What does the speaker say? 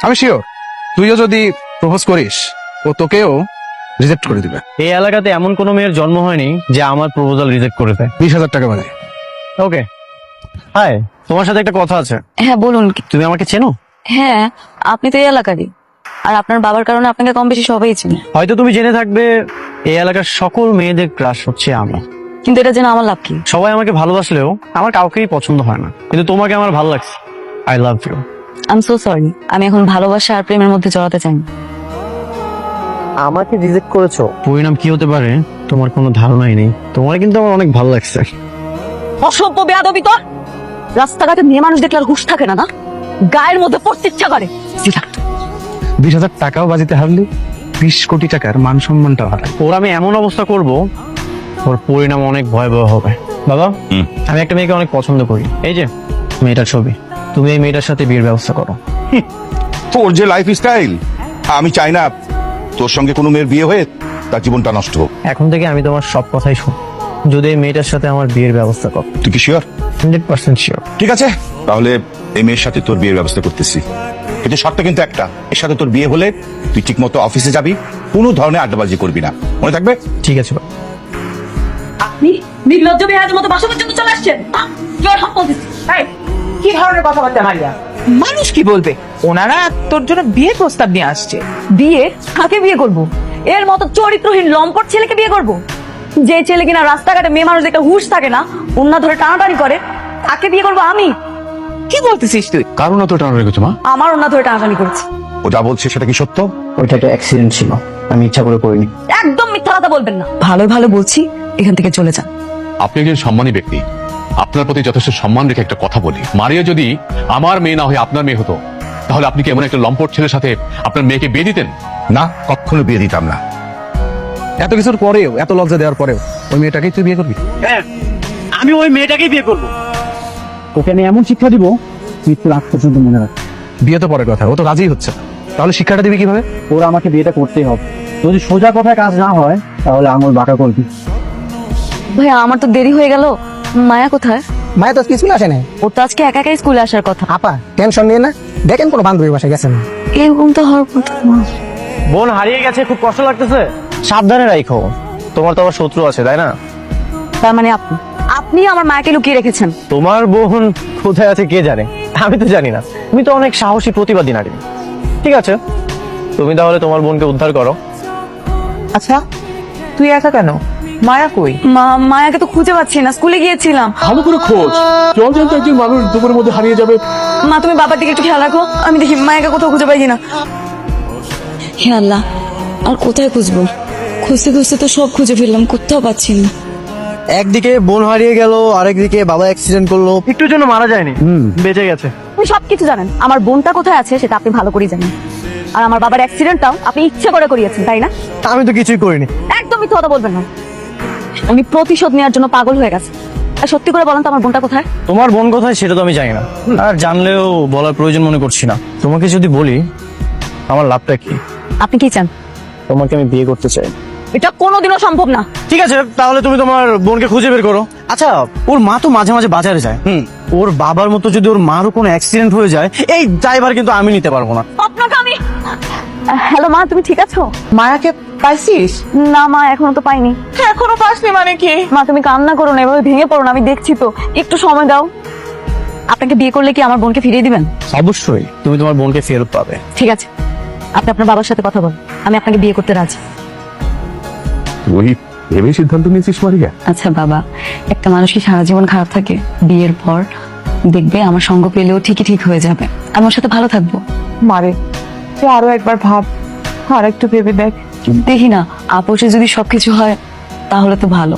আমি শিওর তুইও যদি প্রপোজ করিস ও তোকেও রিজেক্ট করে দিবে। এই এলাকাতে এমন কোনো মেয়ের জন্ম হয়নি যে আমার প্রপোজাল রিজেক্ট করে দেয়। 20,000 টাকা মানে। ওকে, হাই, তোমার সাথে একটা কথা আছে। হ্যাঁ বলুন। তুমি আমাকে চেনো? হ্যাঁ, আপনি তো এই এলাকারই, আর আপনার বাবার কারণে আপনাকে কম বেশি সবাই চিনে। হয়তো তুমি জেনে থাকবে এই এলাকার সকল মেয়েদের ক্রাশ হচ্ছে আমি। কিন্তু এটা জেনে আমার লাভ কি? সবাই আমাকে ভালোবাসলেও আমার কাউকেই পছন্দ হয় না, কিন্তু তোমাকে আমার ভালো লাগছে। I love you. I am so sorry, আমি এখন ভালোবাসা আর প্রেমের মধ্যে জড়াতে চাই না। আমাকে রিজেক্ট করেছো, পরিণাম কি হতে পারে তোমার কোনো ধারণাই নেই। তোমার কিন্তু আমার অনেক ভালো লাগছে। অসভ্য বেয়াদবি তোর! রাস্তাঘাটে মেয়ে মানুষ দেখলে আর হুঁশ থাকে না, না গায়ের মধ্যে পড়তে ইচ্ছা করে। 20,000 টাকাও বাজিতে হারলি, 20 কোটি টাকার মান সম্মানটা হারাই। ওর আমি এমন অবস্থা করব, ওর পরিণাম অনেক ভয়াবহ হবে। বাবা, আমি একটা মেয়েকে অনেক পছন্দ করি। এই যে মেয়েটার ছবি, তুমি এই মেয়েটার সাথে বিয়ের ব্যবস্থা করো। তোর যে লাইফ স্টাইল, আমি চাই না তোর সঙ্গে কোনো মেয়ের বিয়ে হয়ে তার জীবনটা নষ্ট হোক। এখন থেকে আমি তোমার সব কথাই শুন, যদি এই মেয়েটার সাথে আমার বিয়ের ব্যবস্থা করো। তুই কি শিওর? 100% শিওর। ঠিক আছে, তাহলে এই মেয়ের সাথে তোর বিয়ের ব্যবস্থা করতেছি, কিন্তু শর্ত কিন্তু একটা, এর সাথে তোর বিয়ে হলে তুই ঠিক মতো অফিসে যাবি, কোনো ধরনের আড্ডাবাজি করবি না, মনে থাকবে? ঠিক আছে বাবা। আপনি নির্লজ্জ বেহাদের মতো বাসা পর্যন্ত চলে আসছেন। কি ধরনের কথাবার্তা মারিয়া? মানুষ কি বলবে? ওনারা তোর জন্য বিয়ের প্রস্তাব নিয়ে আসছে। বিয়ে? কাকে বিয়ে করব? এর মতো চরিত্রহীন লম্পট ছেলেকে বিয়ে করব? যে ছেলে কিনা রাস্তাঘাটে মেয়ে মানুষ দেখে হুঁশ থাকে না, অন্য ধরে টানাটানি করে, তাকে বিয়ে করব আমি? কি বলতেছিস তুই? কারণ তো টানা রেখেছো মা? আমার অন্য ধরে টানাটানি করেছে। ও যা বলছে সেটা কি সত্য? ওইটা একটা অ্যাক্সিডেন্ট ছিল, আমি ইচ্ছা করে করিনি। একদম মিথ্যা কথা বলবেন না। ভালো ভালো বলছি, এখান থেকে চলে যান। আপনি একজন সম্মানী ব্যক্তি, আপনার প্রতি যথেষ্ট সম্মান রেখে একটা কথা বলি, মারিয়া যদি আমার মেয়ে না হয়ে আপনার মেয়ে হতো, তাহলে আপনি কি এমন একটা লম্পট ছেলের সাথে আপনার মেয়েকে বিয়ে দিতেন? না, কখনো বিয়ে দিতাম না। এত কিছুর পরেও, এত লজ্জা দেওয়ার পরেও ওই মেয়েটাকেই তুই বিয়ে করবি? হ্যাঁ, আমি ওই মেয়েটাকেই বিয়ে করব। ওকে আমি এমন শিক্ষা দিব, মৃত্যুর আগ পর্যন্ত মনে রাখ। বিয়ে তো পরের কথা, ও তো রাজি হচ্ছে না, তাহলে শিক্ষাটা দিবি কিভাবে? ওরা আমাকে বিয়েটা করতেই হবে। যদি সোজা কথায় কাজ না হয় তাহলে আঙুল বাঁকা করবি। ভাইয়া, আমার তো দেরি হয়ে গেল। মায়া কোথায়? মায়া তো স্কুলে আসে নাই। ও তো আজকে একা একাই স্কুলে আসার কথা। আপা টেনশন নিয়ে না, দেখেন কোনো বান্ধবীর বাসায় গেছেন। এরকম তো হওয়ার কথা না। বোন হারিয়ে গেছে, খুব কষ্ট লাগতেছে। সাবধানে রাখো, তোমার তো আবার শত্রু আছে, তাই না? তার মানে আপনি আমার মায়াকে লুকিয়ে রেখেছেন? তোমার বোন কোথায় আছে কে জানে, আমি তো জানি না। তুমি তো অনেক সাহসী প্রতিবাদী নারী। ঠিক আছে, তুমি তাহলে তোমার বোনকে উদ্ধার করো। আচ্ছা, তুই একা কেন? মায়া কই? মায়াকে তো খুঁজে পাচ্ছি না, স্কুলে গিয়েছিলাম। ভালো করে খোঁজ, চল চল, একজন মানুষ দুপুরের মধ্যে হারিয়ে যাবে। মা, তুমি বাবার দিকে একটু খেয়াল রাখো, আমি দেখি মায়াকে কোথাও খুঁজে পাই কিনা। হে আল্লাহ, আর কোথায় খুঁজবো? খুঁজতে খুঁজতে তো সব খুঁজে ফেললাম, কোথাও পাচ্ছি না। একদিকে বোন হারিয়ে গেল, আরেকদিকে বাবা অ্যাক্সিডেন্ট করলো, একটুর জন্য মারা যায়নি, বেঁচে গেছে। আপনি সবকিছু জানেন, আমার বোনটা কোথায় আছে সেটা আপনি ভালো করেই জানেন। আর আমার বাবার অ্যাক্সিডেন্টটাও আপনি ইচ্ছে করে করিয়েছেন, তাই না? আমি তো কিছুই করিনি। একদম মিথ্যা কথা বলবেন না। উনি প্রতিশোধ নেওয়ার জন্য পাগল হয়ে গেছে। আর সত্যি করে বলেন তো, আমার বোনটা কোথায়? তোমার বোন কোথায় সেটা তো আমি জানি না, আর জানলেও বলার প্রয়োজন মনে করছি না। তোমাকে যদি বলি আমার লাভটা কি? আপনি কি চান? তোমাকে আমি বিয়ে করতে চাই। এটা কোনোদিনও সম্ভব না। ঠিক আছে, তাহলে তুমি তোমার বোনকে খুঁজে বের করো। আচ্ছা, ওর মা তো মাঝে মাঝে বাজারে যায়। ওর বাবার মতো যদি ওর মারও কোনো অ্যাক্সিডেন্ট হয়ে যায়, এই ড্রাইভার কিন্তু আমি নিতে পারবো না। আপনাকে আমি... হ্যালো মা, তুমি ঠিক আছো? মায়াকে পাইছিস? না মা, এখনো তো পাইনি। এখনো পাসনি মানে কি? মা, তুমি কান্না করো না, এভাবে ভেঙে পড়ো না, আমি দেখছি তো, একটু সময় দাও। আপনাকে বিয়ে করলে কি আমার বোনকে ফিরিয়ে দিবেন? অবশ্যই, তুমি তোমার বোনকে ফেরত পাবে। ঠিক আছে, আপনি আপনার বাবার সাথে কথা বলুন, আমি আপনাকে বিয়ে করতে রাজি। তুই ভেবে সিদ্ধান্ত নিয়েছিস মারিয়া? আচ্ছা বাবা, একটা মানুষ কি সারা জীবন খারাপ থাকে? বিয়ের পর দেখবে আমার সঙ্গ পেলেও ঠিকই ঠিক হয়ে যাবে, আমি ওর সাথে ভালো থাকবো। মারে, তুই আরো একবার ভাব, আর একটু ভেবে দেখ। দেখি না, আপোষে যদি সবকিছু হয় তাহলে তো ভালো।